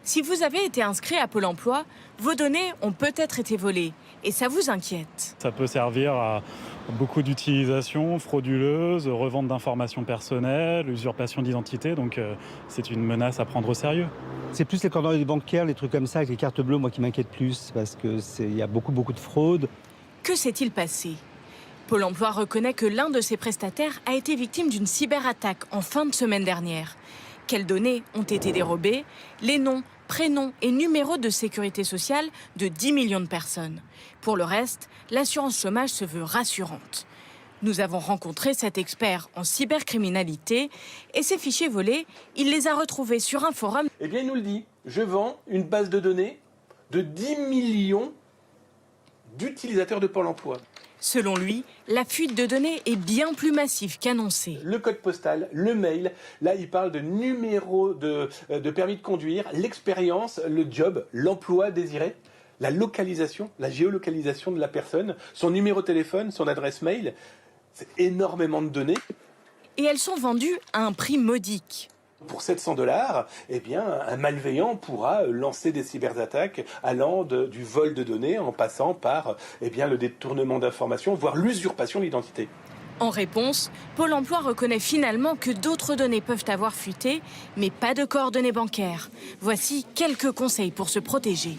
Si vous avez été inscrit à Pôle emploi, vos données ont peut-être été volées et ça vous inquiète. Ça peut servir à beaucoup d'utilisations frauduleuses, revente d'informations personnelles, usurpation d'identité, donc c'est une menace à prendre au sérieux. C'est plus les coordonnées bancaires, les trucs comme ça, avec les cartes bleues, moi qui m'inquiète plus, parce qu'il y a beaucoup de fraude. Que s'est-il passé? Pôle emploi reconnaît que l'un de ses prestataires a été victime d'une cyberattaque en fin de semaine dernière. Quelles données ont été dérobées? Les noms, prénoms et numéros de sécurité sociale de 10 millions de personnes. Pour le reste, l'assurance chômage se veut rassurante. Nous avons rencontré cet expert en cybercriminalité et ces fichiers volés, il les a retrouvés sur un forum. Eh bien, il nous le dit. Je vends une base de données de 10 millions d'utilisateurs de Pôle emploi. Selon lui, la fuite de données est bien plus massive qu'annoncée. Le code postal, le mail, là il parle de numéro de permis de conduire, l'expérience, le job, l'emploi désiré, la localisation, la géolocalisation de la personne, son numéro de téléphone, son adresse mail. C'est énormément de données. Et elles sont vendues à un prix modique. Pour 700 $, eh bien, un malveillant pourra lancer des cyberattaques allant du vol de données en passant par le détournement d'informations, voire l'usurpation d'identité. En réponse, Pôle emploi reconnaît finalement que d'autres données peuvent avoir fuité, mais pas de coordonnées bancaires. Voici quelques conseils pour se protéger.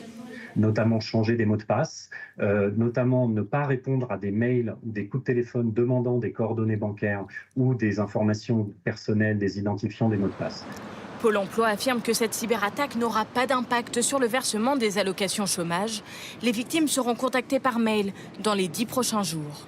Notamment changer des mots de passe, notamment ne pas répondre à des mails ou des coups de téléphone demandant des coordonnées bancaires ou des informations personnelles, des identifiants, des mots de passe. Pôle emploi affirme que cette cyberattaque n'aura pas d'impact sur le versement des allocations chômage. Les victimes seront contactées par mail dans les 10 prochains jours.